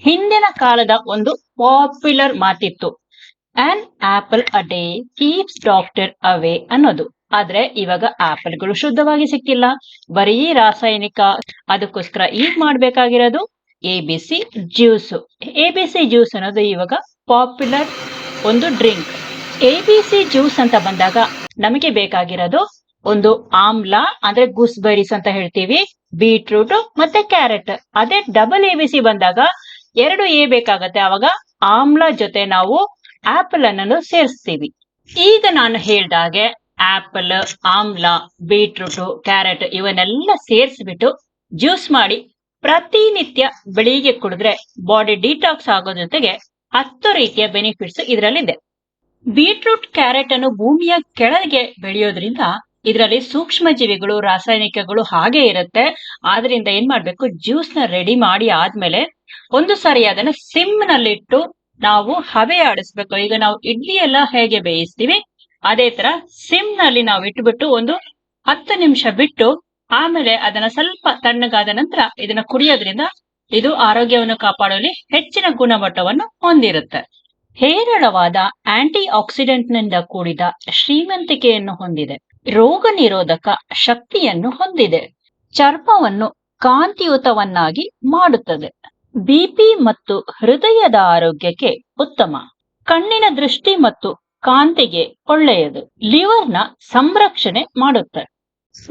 ಹಿಂದಿನ ಕಾಲದ ಒಂದು ಪಾಪ್ಯುಲರ್ ಮಾತಿತ್ತು, an apple a day keeps doctor away ಅನ್ನೋದು. ಆದ್ರೆ ಇವಾಗ ಆಪಲ್ಗಳು ಶುದ್ಧವಾಗಿ ಸಿಕ್ಕಿಲ್ಲ, ಬರೀ ರಾಸಾಯನಿಕ. ಅದಕ್ಕೋಸ್ಕರ ಈಗ ಮಾಡ್ಬೇಕಾಗಿರೋದು ABC ಜ್ಯೂಸ್. ABC ಜ್ಯೂಸ್ ಅನ್ನೋದು ಇವಾಗ ಪಾಪ್ಯುಲರ್ ಒಂದು ಡ್ರಿಂಕ್. ABC ಜ್ಯೂಸ್ ಅಂತ ಬಂದಾಗ ನಮಗೆ ಬೇಕಾಗಿರೋದು ಒಂದು ಆಮ್ಲ, ಅಂದ್ರೆ ಗೂಸ್ಬೆರೀಸ್ ಅಂತ ಹೇಳ್ತೀವಿ, ಬೀಟ್ರೂಟ್ ಮತ್ತೆ ಕ್ಯಾರೆಟ್. ಅದೇ ಡಬಲ್ ABC ಬಂದಾಗ 2 A ಬೇಕಾಗತ್ತೆ. ಅವಾಗ ಆಮ್ಲ ಜೊತೆ ನಾವು ಆಪಲ್ ಅನ್ನು ಸೇರಿಸ್ತೀವಿ. ಈಗ ನಾನು ಹೇಳ್ದಾಗೆ ಆಪಲ್, ಆಮ್ಲ, ಬೀಟ್ರೂಟ್, ಕ್ಯಾರೆಟ್ ಇವನ್ನೆಲ್ಲ ಸೇರಿಸ್ಬಿಟ್ಟು ಜ್ಯೂಸ್ ಮಾಡಿ ಪ್ರತಿನಿತ್ಯ ಬೆಳಿಗ್ಗೆ ಕುಡಿದ್ರೆ ಬಾಡಿ ಡಿಟಾಕ್ಸ್ ಆಗೋ ಜೊತೆಗೆ 10 ರೀತಿಯ ಬೆನಿಫಿಟ್ಸ್ ಇದರಲ್ಲಿದೆ. ಬೀಟ್ರೂಟ್, ಕ್ಯಾರೆಟ್ ಅನ್ನು ಭೂಮಿಯ ಕೆಳಗೆ ಬೆಳೆಯೋದ್ರಿಂದ ಇದರಲ್ಲಿ ಸೂಕ್ಷ್ಮ ಜೀವಿಗಳು, ರಾಸಾಯನಿಕಗಳು ಹಾಗೆ ಇರುತ್ತೆ. ಆದ್ರಿಂದ ಏನ್ ಮಾಡ್ಬೇಕು, ಜ್ಯೂಸ್ ನ ರೆಡಿ ಮಾಡಿ ಆದ್ಮೇಲೆ ಒಂದು ಸಾರಿ ಅದನ್ನ ಸಿಮ್ ನಲ್ಲಿಟ್ಟು ನಾವು ಹಬೆ ಆಡಿಸ್ಬೇಕು. ಈಗ ನಾವು ಇಡ್ಲಿ ಎಲ್ಲ ಹೇಗೆ ಬೇಯಿಸ್ತೀವಿ ಅದೇ ತರ ಸಿಮ್ ನಲ್ಲಿ ನಾವು ಇಟ್ಬಿಟ್ಟು ಒಂದು 10 ನಿಮಿಷ ಬಿಟ್ಟು ಆಮೇಲೆ ಅದನ್ನ ಸ್ವಲ್ಪ ತಣ್ಣಗಾದ ನಂತರ ಇದನ್ನ ಕುಡಿಯೋದ್ರಿಂದ ಇದು ಆರೋಗ್ಯವನ್ನು ಕಾಪಾಡುವಲ್ಲಿ ಹೆಚ್ಚಿನ ಗುಣಮಟ್ಟವನ್ನು ಹೊಂದಿರುತ್ತೆ. ಹೇರಳವಾದ ಆಂಟಿ ಆಕ್ಸಿಡೆಂಟ್ ನಿಂದ ಕೂಡಿದ ಶ್ರೀಮಂತಿಕೆಯನ್ನು ಹೊಂದಿದೆ. ರೋಗ ನಿರೋಧಕ ಶಕ್ತಿಯನ್ನು ಹೊಂದಿದೆ. ಚರ್ಮವನ್ನು ಕಾಂತಿಯುತವನ್ನಾಗಿ ಮಾಡುತ್ತದೆ. BP ಮತ್ತು ಹೃದಯದ ಆರೋಗ್ಯಕ್ಕೆ ಉತ್ತಮ. ಕಣ್ಣಿನ ದೃಷ್ಟಿ ಮತ್ತು ಕಾಂತಿಗೆ ಒಳ್ಳೆಯದು. ಲಿವರ್ನ ಸಂರಕ್ಷಣೆ ಮಾಡುತ್ತೆ.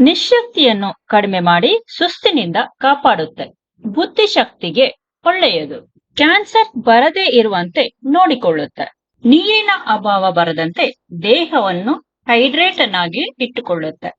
ನಿಶ್ಶಕ್ತಿಯನ್ನು ಕಡಿಮೆ ಮಾಡಿ ಸುಸ್ತಿನಿಂದ ಕಾಪಾಡುತ್ತೆ. ಬುದ್ಧಿಶಕ್ತಿಗೆ ಒಳ್ಳೆಯದು. ಕ್ಯಾನ್ಸರ್ ಬರದೇ ಇರುವಂತೆ ನೋಡಿಕೊಳ್ಳುತ್ತೆ. ನೀರಿನ ಅಭಾವ ಬರದಂತೆ ದೇಹವನ್ನು ಹೈಡ್ರೇಟ್ ಆಗಿ ಇಟ್ಟುಕೊಳ್ಳುತ್ತೆ.